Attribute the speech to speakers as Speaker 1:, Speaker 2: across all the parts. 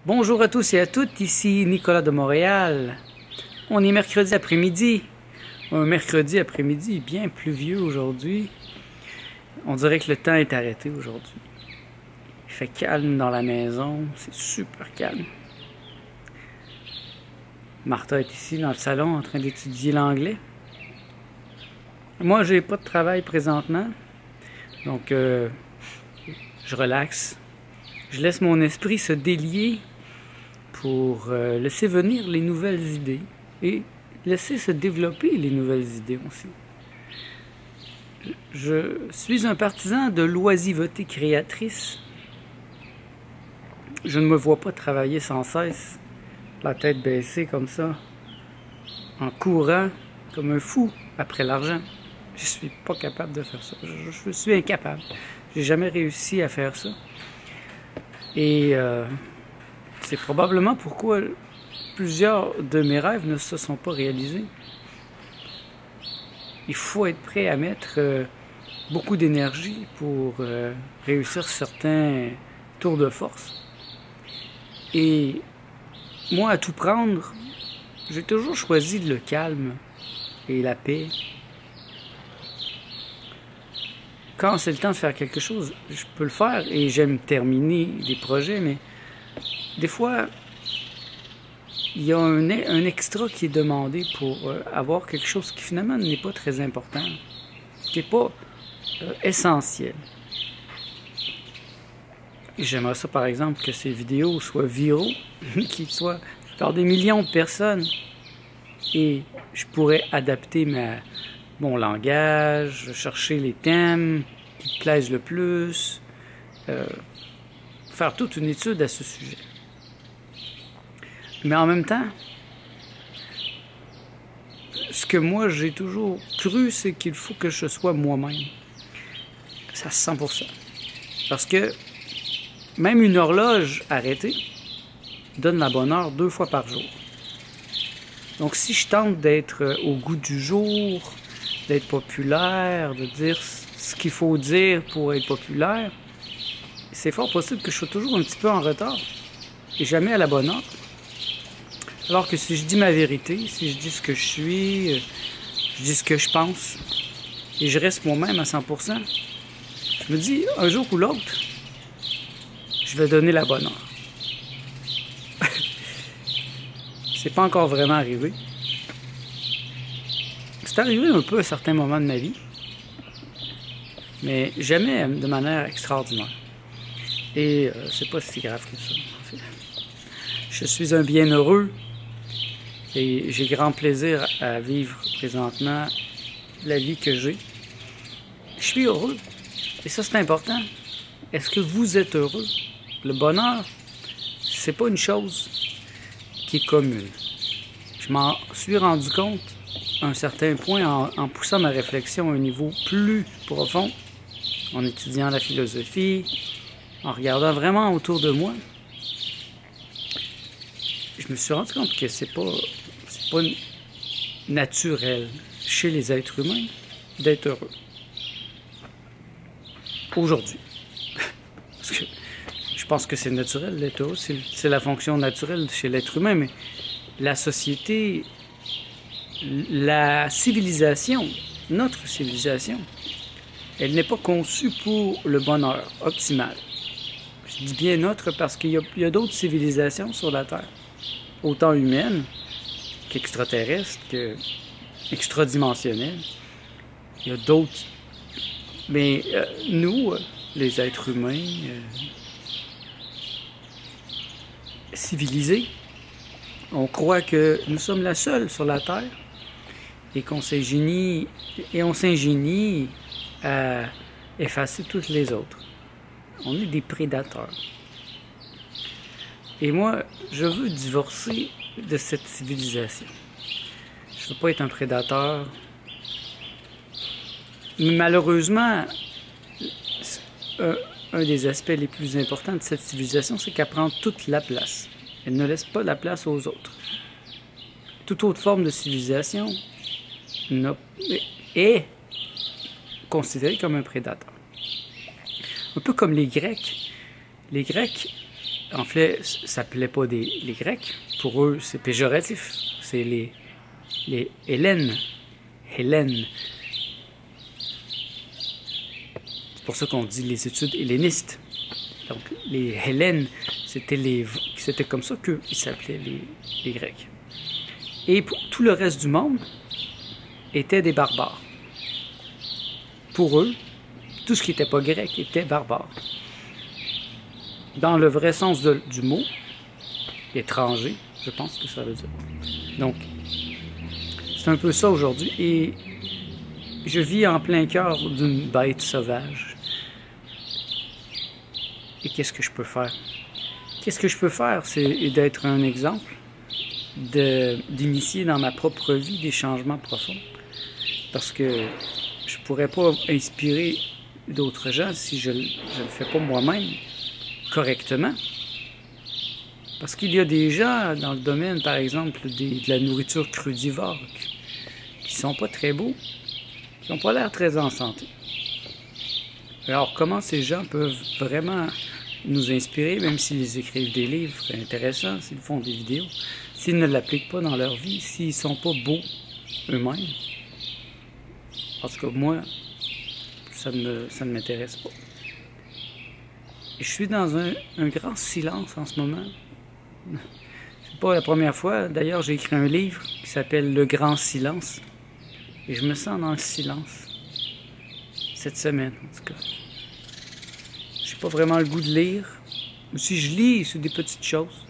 Speaker 1: Bonjour à tous et à toutes, ici Nicolas de Montréal. On est mercredi après-midi. Un mercredi après-midi bien pluvieux aujourd'hui. On dirait que le temps est arrêté aujourd'hui. Il fait calme dans la maison, c'est super calme. Martha est ici dans le salon en train d'étudier l'anglais. Moi, j'ai pas de travail présentement, donc je relaxe. Je laisse mon esprit se délier pour laisser venir les nouvelles idées et laisser se développer les nouvelles idées aussi. Je suis un partisan de l'oisiveté créatrice. Je ne me vois pas travailler sans cesse, la tête baissée comme ça, en courant comme un fou après l'argent. Je suis pas capable de faire ça. Je suis incapable. J'ai jamais réussi à faire ça. Et c'est probablement pourquoi plusieurs de mes rêves ne se sont pas réalisés. Il faut être prêt à mettre beaucoup d'énergie pour réussir certains tours de force. Et moi, à tout prendre, j'ai toujours choisi le calme et la paix. Quand c'est le temps de faire quelque chose, je peux le faire et j'aime terminer des projets, mais des fois, il y a un extra qui est demandé pour avoir quelque chose qui finalement n'est pas très important, qui n'est pas essentiel. Et j'aimerais ça, par exemple, que ces vidéos soient viraux, qu'ils soient par des millions de personnes. Et je pourrais adapter mon langage, chercher les thèmes qui me plaisent le plus, faire toute une étude à ce sujet. Mais en même temps, ce que moi j'ai toujours cru, c'est qu'il faut que je sois moi-même. C'est à 100%. Parce que même une horloge arrêtée donne la bonne heure 2 fois par jour. Donc si je tente d'être au goût du jour, d'être populaire, de dire ce qu'il faut dire pour être populaire, c'est fort possible que je sois toujours un petit peu en retard et jamais à la bonne heure. Alors que si je dis ma vérité, si je dis ce que je suis, je dis ce que je pense, et je reste moi-même à 100%, je me dis, un jour ou l'autre, je vais donner la bonne heure. C'est pas encore vraiment arrivé. C'est arrivé un peu à certains moments de ma vie, mais jamais de manière extraordinaire. Et c'est pas si grave que ça, en fait. Je suis un bienheureux et j'ai grand plaisir à vivre présentement la vie que j'ai. Je suis heureux. Et ça, c'est important. Est-ce que vous êtes heureux? Le bonheur, c'est pas une chose qui est commune. Je m'en suis rendu compte à un certain point en poussant ma réflexion à un niveau plus profond, en étudiant la philosophie, en regardant vraiment autour de moi. Je me suis rendu compte que c'est pas naturel chez les êtres humains d'être heureux. Aujourd'hui. Parce que je pense que c'est naturel d'être heureux, c'est la fonction naturelle chez l'être humain, mais la société, la civilisation, notre civilisation, elle n'est pas conçue pour le bonheur optimal. Je dis bien notre parce qu'il y a d'autres civilisations sur la Terre, autant humaines qu'extraterrestres, qu'extradimensionnelles. Il y a d'autres. Mais nous, les êtres humains civilisés, on croit que nous sommes la seule sur la Terre et qu'on s'ingénie à effacer toutes les autres. On est des prédateurs. Et moi, je veux divorcer de cette civilisation. Je ne veux pas être un prédateur. Mais malheureusement, un des aspects les plus importants de cette civilisation, c'est qu'elle prend toute la place. Elle ne laisse pas la place aux autres. Toute autre forme de civilisation est considérée comme un prédateur. Un peu comme les Grecs. Les Grecs en fait, ça s'appelait pas les Grecs. Pour eux, c'est péjoratif. C'est les Hellènes. Hélène. C'est pour ça qu'on dit les études hellénistes. Donc, les Hellènes, c'était comme ça qu'ils s'appelaient les Grecs. Et tout le reste du monde était des barbares. Pour eux, tout ce qui n'était pas grec était barbare. Dans le vrai sens du mot, étranger, je pense que ça veut dire. Donc, c'est un peu ça aujourd'hui. Et je vis en plein cœur d'une bête sauvage. Et qu'est-ce que je peux faire? Qu'est-ce que je peux faire? C'est d'être un exemple, d'initier dans ma propre vie des changements profonds. Parce que je ne pourrais pas inspirer d'autres gens si je ne le fais pas moi-même correctement. Parce qu'il y a des gens dans le domaine, par exemple, de la nourriture crudivore qui sont pas très beaux, qui n'ont pas l'air très en santé. Alors, comment ces gens peuvent vraiment nous inspirer, même s'ils écrivent des livres intéressants, s'ils font des vidéos, s'ils ne l'appliquent pas dans leur vie, s'ils ne sont pas beaux eux-mêmes? En tout cas, moi, ça ne m'intéresse pas. Et je suis dans un grand silence en ce moment. C'est pas la première fois. D'ailleurs, j'ai écrit un livre qui s'appelle Le Grand Silence. Et je me sens dans le silence. Cette semaine, en tout cas. J'ai pas vraiment le goût de lire. Si je lis, c'est des petites choses.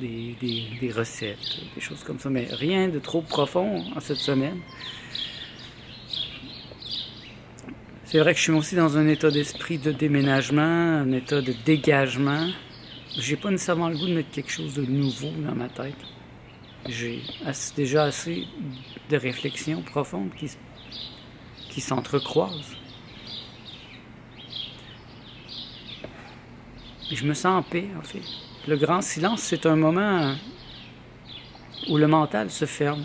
Speaker 1: Des recettes, des choses comme ça. Mais rien de trop profond en cette semaine. C'est vrai que je suis aussi dans un état d'esprit de déménagement, un état de dégagement. J'ai pas nécessairement le goût de mettre quelque chose de nouveau dans ma tête. J'ai déjà assez de réflexions profondes qui s'entrecroisent. Et je me sens en paix, en fait. Le grand silence, c'est un moment où le mental se ferme.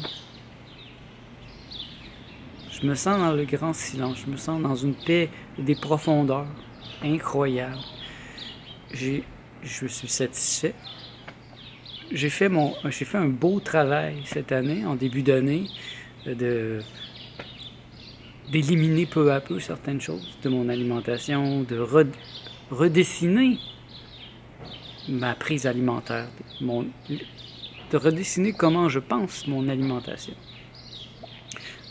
Speaker 1: Je me sens dans le grand silence. Je me sens dans une paix et des profondeurs incroyables. Je suis satisfait. J'ai fait un beau travail cette année, en début d'année, d'éliminer peu à peu certaines choses de mon alimentation, de redessiner ma prise alimentaire, de redessiner comment je pense mon alimentation.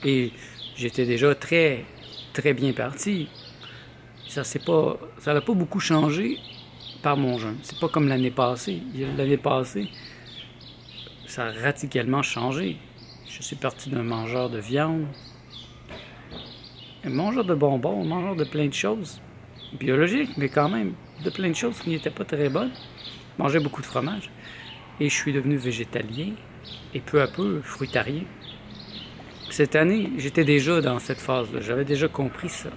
Speaker 1: Et j'étais déjà très, très bien parti. Ça n'a pas beaucoup changé par mon jeûne. C'est pas comme l'année passée. L'année passée, ça a radicalement changé. Je suis parti d'un mangeur de viande, un mangeur de bonbons, un mangeur de plein de choses biologiques, mais quand même de plein de choses qui n'étaient pas très bonnes. Je mangeais beaucoup de fromage. Et je suis devenu végétalien et peu à peu fruitarien. Cette année, j'étais déjà dans cette phase-là. J'avais déjà compris ça.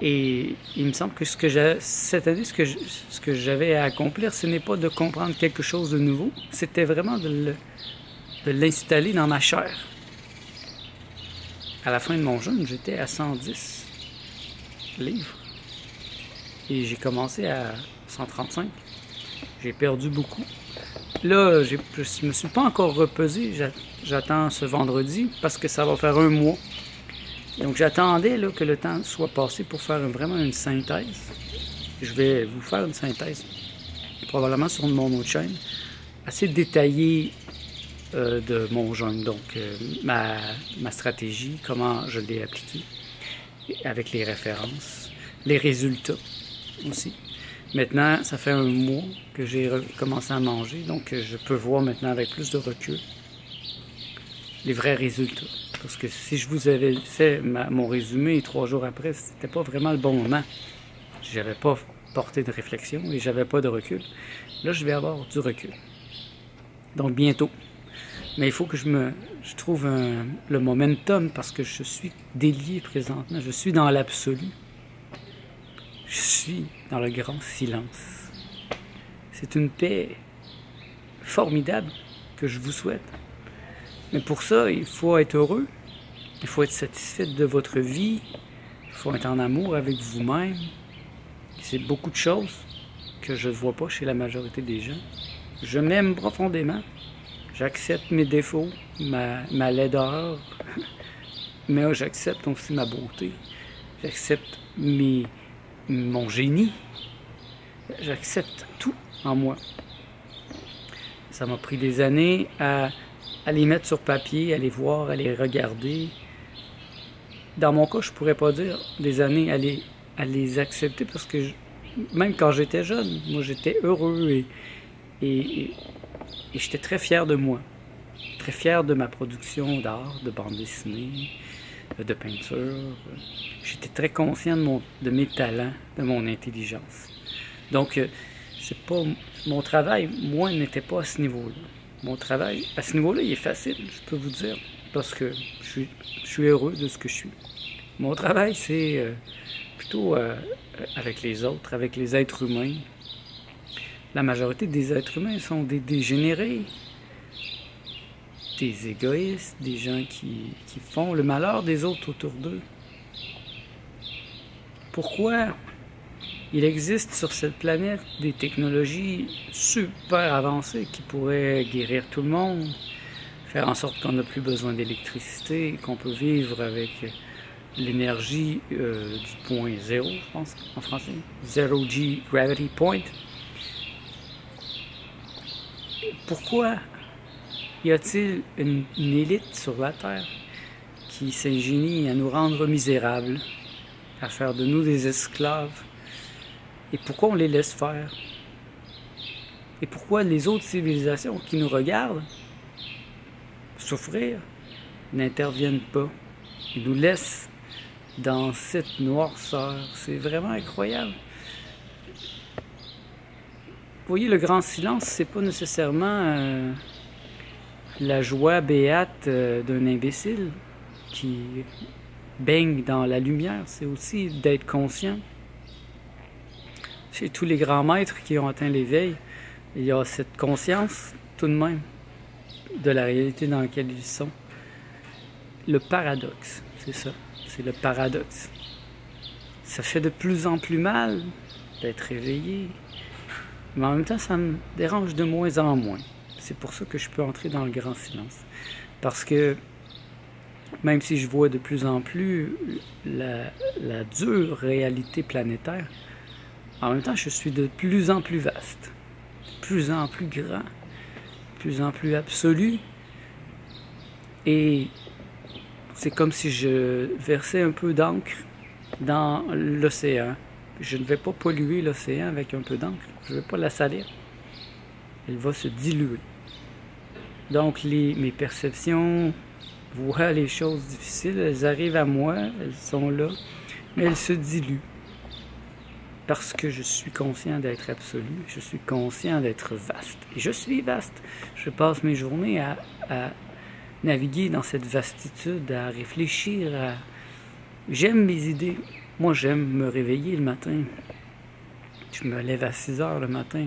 Speaker 1: Et il me semble que cette année, ce que j'avais à accomplir, ce n'est pas de comprendre quelque chose de nouveau, c'était vraiment de l'installer dans ma chair. À la fin de mon jeûne, j'étais à 110 livres. Et j'ai commencé à 135. J'ai perdu beaucoup. Là, je ne me suis pas encore repesé. J'attends ce vendredi parce que ça va faire un mois. Donc j'attendais que le temps soit passé pour faire vraiment une synthèse. Je vais vous faire une synthèse, probablement sur mon autre chaîne, assez détaillée de mon jeûne. Donc ma stratégie, comment je l'ai appliquée, avec les références, les résultats aussi. Maintenant, ça fait un mois que j'ai commencé à manger, donc je peux voir maintenant avec plus de recul les vrais résultats. Parce que si je vous avais fait mon résumé 3 jours après, c'était pas vraiment le bon moment. J'avais pas porté de réflexion et j'avais pas de recul. Là, je vais avoir du recul. Donc bientôt. Mais il faut que je trouve le momentum parce que je suis délié présentement. Je suis dans l'absolu. Je suis dans le grand silence. C'est une paix formidable que je vous souhaite. Mais pour ça, il faut être heureux. Il faut être satisfait de votre vie. Il faut être en amour avec vous-même. C'est beaucoup de choses que je ne vois pas chez la majorité des gens. Je m'aime profondément. J'accepte mes défauts, ma laideur, mais j'accepte aussi ma beauté. J'accepte mon génie. J'accepte tout en moi. Ça m'a pris des années à les mettre sur papier, à les voir, à les regarder. Dans mon cas, je pourrais pas dire des années à les accepter parce que même quand j'étais jeune, moi j'étais heureux et j'étais très fier de moi. Très fier de ma production d'art, de bande dessinée, de peinture. J'étais très conscient de mes talents, de mon intelligence. Donc, c'est pas mon travail, moi, n'était pas à ce niveau-là. Mon travail, à ce niveau-là, il est facile, je peux vous dire, parce que je suis heureux de ce que je suis. Mon travail, c'est plutôt avec les autres, avec les êtres humains. La majorité des êtres humains sont des dégénérés, des égoïstes, des gens qui font le malheur des autres autour d'eux. Pourquoi il existe sur cette planète des technologies super avancées qui pourraient guérir tout le monde, faire en sorte qu'on n'a plus besoin d'électricité, qu'on peut vivre avec l'énergie du point zéro, je pense, en français, Zero G Gravity Point. Pourquoi y a-t-il une élite sur la Terre qui s'ingénie à nous rendre misérables, à faire de nous des esclaves? Et pourquoi on les laisse faire? Et pourquoi les autres civilisations qui nous regardent souffrir n'interviennent pas? Ils nous laissent dans cette noirceur. C'est vraiment incroyable. Vous voyez, le grand silence, c'est pas nécessairement la joie béate d'un imbécile qui baigne dans la lumière. C'est aussi d'être conscient. Chez tous les grands maîtres qui ont atteint l'éveil, il y a cette conscience tout de même de la réalité dans laquelle ils sont. Le paradoxe, c'est ça, c'est le paradoxe. Ça fait de plus en plus mal d'être éveillé, mais en même temps, ça me dérange de moins en moins. C'est pour ça que je peux entrer dans le grand silence. Parce que même si je vois de plus en plus la dure réalité planétaire, en même temps, je suis de plus en plus vaste, de plus en plus grand, de plus en plus absolu. Et c'est comme si je versais un peu d'encre dans l'océan. Je ne vais pas polluer l'océan avec un peu d'encre. Je ne vais pas la salir. Elle va se diluer. Donc, mes perceptions voient les choses difficiles. Elles arrivent à moi, elles sont là, mais elles se diluent. Parce que je suis conscient d'être absolu, je suis conscient d'être vaste. Et je suis vaste. Je passe mes journées à naviguer dans cette vastitude, à réfléchir, J'aime mes idées. Moi, j'aime me réveiller le matin. Je me lève à 6 heures le matin.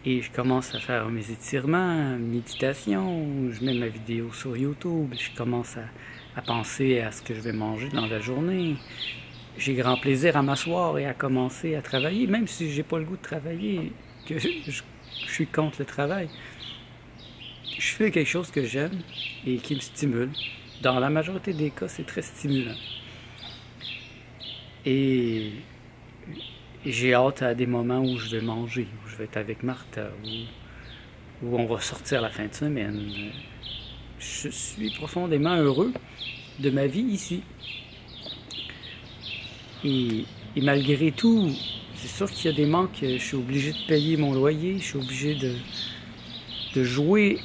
Speaker 1: Et je commence à faire mes étirements, méditation. Je mets ma vidéo sur YouTube. Je commence à penser à ce que je vais manger dans la journée. J'ai grand plaisir à m'asseoir et à commencer à travailler, même si j'ai pas le goût de travailler, que je suis contre le travail. Je fais quelque chose que j'aime et qui me stimule. Dans la majorité des cas, c'est très stimulant. Et j'ai hâte à des moments où je vais manger, où je vais être avec Martha, où on va sortir la fin de semaine. Je suis profondément heureux de ma vie ici. Et malgré tout, c'est sûr qu'il y a des manques. Je suis obligé de payer mon loyer, je suis obligé de jouer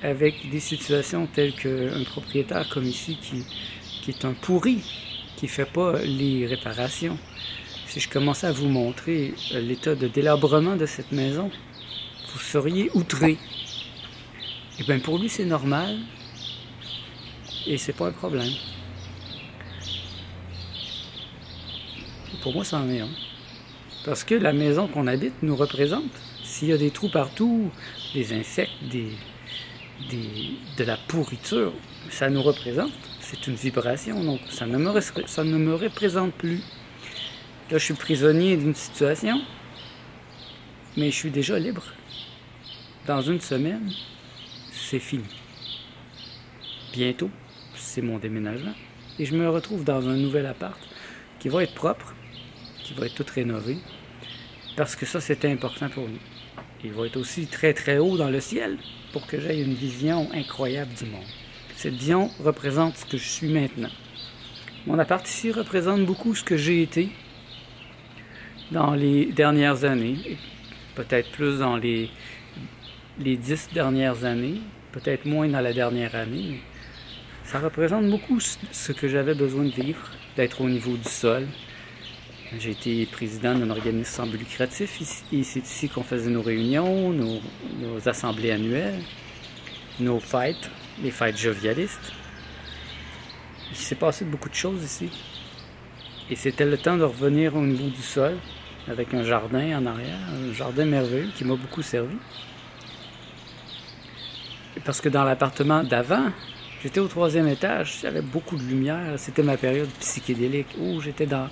Speaker 1: avec des situations telles qu'un propriétaire comme ici qui est un pourri, qui ne fait pas les réparations. Si je commençais à vous montrer l'état de délabrement de cette maison, vous seriez outrés. Et bien pour lui c'est normal et c'est pas un problème. Pour moi, c'en est un. Parce que la maison qu'on habite nous représente. S'il y a des trous partout, des insectes, de la pourriture, ça nous représente. C'est une vibration, donc ça ne me représente plus. Là, je suis prisonnier d'une situation mais je suis déjà libre. Dans une semaine, c'est fini. Bientôt, c'est mon déménagement. Et je me retrouve dans un nouvel appart qui va être propre, qui va être tout rénové, parce que ça, c'était important pour nous. Il va être aussi très très haut dans le ciel pour que j'aie une vision incroyable du monde. Cette vision représente ce que je suis maintenant. Mon appart ici représente beaucoup ce que j'ai été dans les dernières années, peut-être plus dans les 10 dernières années, peut-être moins dans la dernière année, mais ça représente beaucoup ce que j'avais besoin de vivre, d'être au niveau du sol. J'ai été président d'un organisme sans but lucratif et c'est ici qu'on faisait nos réunions, nos assemblées annuelles, nos fêtes, les fêtes jovialistes. Il s'est passé beaucoup de choses ici. Et c'était le temps de revenir au niveau du sol, avec un jardin en arrière, un jardin merveilleux qui m'a beaucoup servi. Parce que dans l'appartement d'avant, j'étais au 3e étage, j'avais beaucoup de lumière, c'était ma période psychédélique, où j'étais dans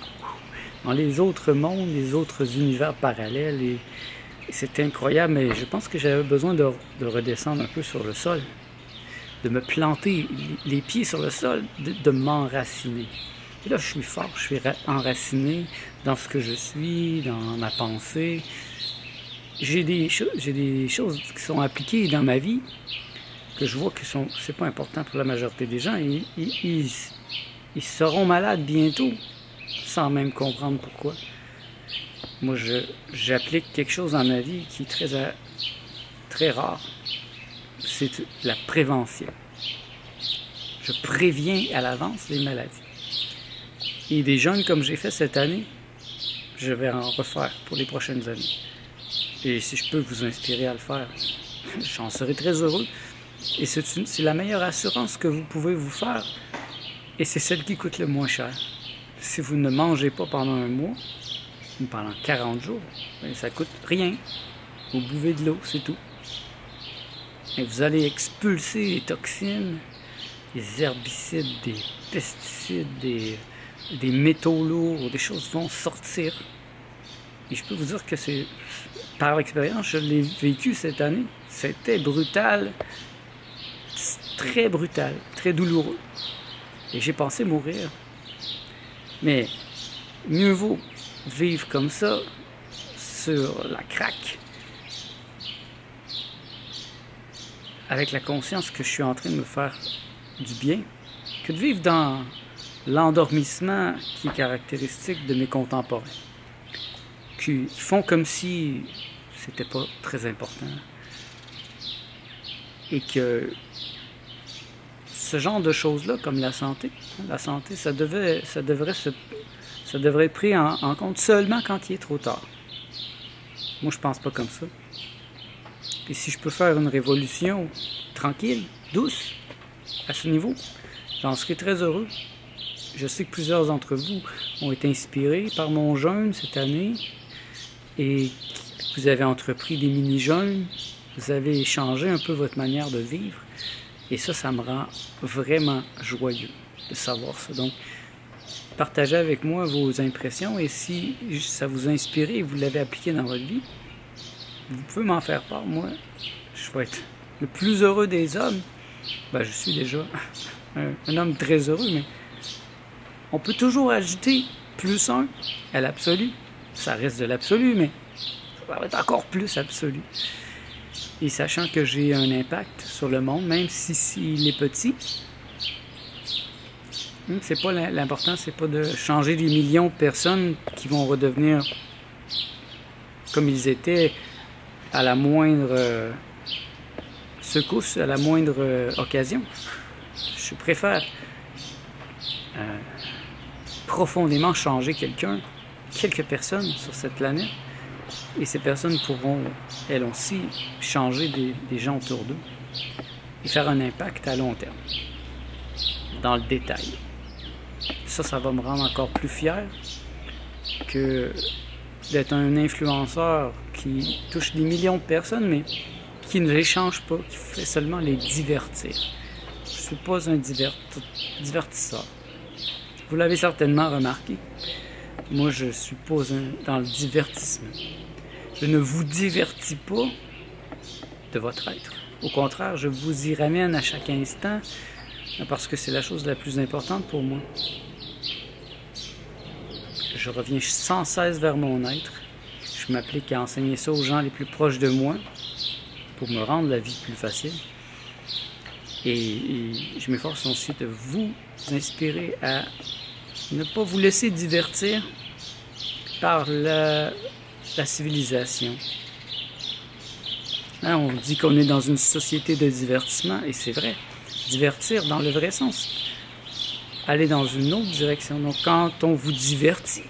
Speaker 1: les autres mondes, les autres univers parallèles, et c'était incroyable, mais je pense que j'avais besoin de redescendre un peu sur le sol, de me planter les pieds sur le sol, de m'enraciner. Et là, je suis fort, je suis enraciné dans ce que je suis, dans ma pensée. J'ai des choses qui sont appliquées dans ma vie, que je vois que c'est pas important pour la majorité des gens. Ils seront malades bientôt, sans même comprendre pourquoi. Moi, j'applique quelque chose dans ma vie qui est très rare. C'est la prévention. Je préviens à l'avance les maladies. Et des jeûnes comme j'ai fait cette année, je vais en refaire pour les prochaines années. Et si je peux vous inspirer à le faire, j'en serai très heureux. Et c'est la meilleure assurance que vous pouvez vous faire. Et c'est celle qui coûte le moins cher. Si vous ne mangez pas pendant un mois, ou pendant 40 jours, ça coûte rien. Vous buvez de l'eau, c'est tout. Et vous allez expulser les toxines, les herbicides, des pesticides, des métaux lourds, des choses vont sortir. Et je peux vous dire que c'est, par expérience, je l'ai vécu cette année. C'était brutal, très douloureux. Et j'ai pensé mourir. Mais mieux vaut vivre comme ça, sur la craque, avec la conscience que je suis en train de me faire du bien, que de vivre dans l'endormissement qui est caractéristique de mes contemporains, qui font comme si c'était pas très important. Et que ce genre de choses-là, comme la santé, ça devrait être pris en compte seulement quand il est trop tard. Moi, je pense pas comme ça. Et si je peux faire une révolution tranquille, douce, à ce niveau, j'en serai très heureux. Je sais que plusieurs d'entre vous ont été inspirés par mon jeûne cette année et vous avez entrepris des mini-jeûnes, vous avez changé un peu votre manière de vivre et ça me rend vraiment joyeux de savoir ça. Donc, partagez avec moi vos impressions et si ça vous a inspiré et vous l'avez appliqué dans votre vie, vous pouvez m'en faire part. Moi, je vais être le plus heureux des hommes. Ben, je suis déjà un homme très heureux, mais on peut toujours ajouter +1 à l'absolu. Ça reste de l'absolu, mais ça va être encore plus absolu. Et sachant que j'ai un impact sur le monde, même si s'il est petit, c'est pas l'important, c'est pas de changer des millions de personnes qui vont redevenir comme ils étaient à la moindre secousse, à la moindre occasion. Je préfère profondément changer quelques personnes sur cette planète, et ces personnes pourront, elles aussi, changer des gens autour d'eux et faire un impact à long terme, dans le détail. Ça va me rendre encore plus fier que d'être un influenceur qui touche des millions de personnes, mais qui ne les change pas, qui fait seulement les divertir. Je ne suis pas un divertisseur. Vous l'avez certainement remarqué. Moi, je ne suis pas dans le divertissement. Je ne vous divertis pas de votre être. Au contraire, je vous y ramène à chaque instant parce que c'est la chose la plus importante pour moi. Je reviens sans cesse vers mon être. Je m'applique à enseigner ça aux gens les plus proches de moi pour me rendre la vie plus facile. Et je m'efforce aussi de vous inspirer à ne pas vous laisser divertir par la civilisation. Hein, on dit qu'on est dans une société de divertissement, et c'est vrai. Divertir dans le vrai sens. Aller dans une autre direction. Donc quand on vous divertit,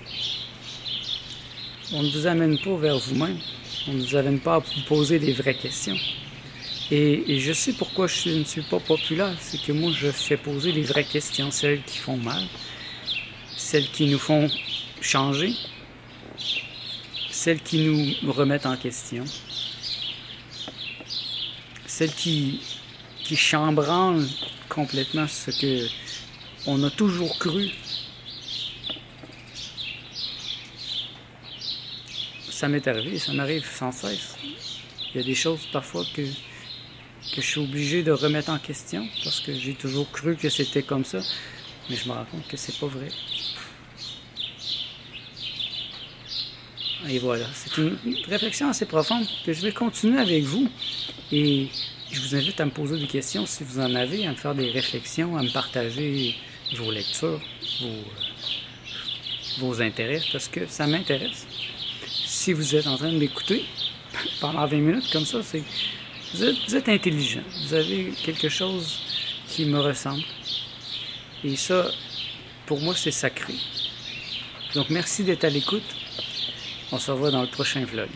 Speaker 1: on ne vous amène pas vers vous-même. On ne vous amène pas à vous poser des vraies questions. Et je sais pourquoi je ne suis pas populaire. C'est que moi, je fais poser les vraies questions, celles qui font mal, celles qui nous font changer, celles qui nous remettent en question, celles qui chambranlent complètement ce que on a toujours cru. Ça m'est arrivé, ça m'arrive sans cesse. Il y a des choses parfois que je suis obligé de remettre en question parce que j'ai toujours cru que c'était comme ça, mais je me rends compte que c'est pas vrai. Et voilà, c'est une réflexion assez profonde que je vais continuer avec vous et je vous invite à me poser des questions si vous en avez, à me faire des réflexions, à me partager vos lectures, vos intérêts, parce que ça m'intéresse. Si vous êtes en train de m'écouter pendant 20 minutes comme ça, c'est vous êtes intelligent, vous avez quelque chose qui me ressemble. Et ça, pour moi, c'est sacré. Donc merci d'être à l'écoute. On se revoit dans le prochain vlog.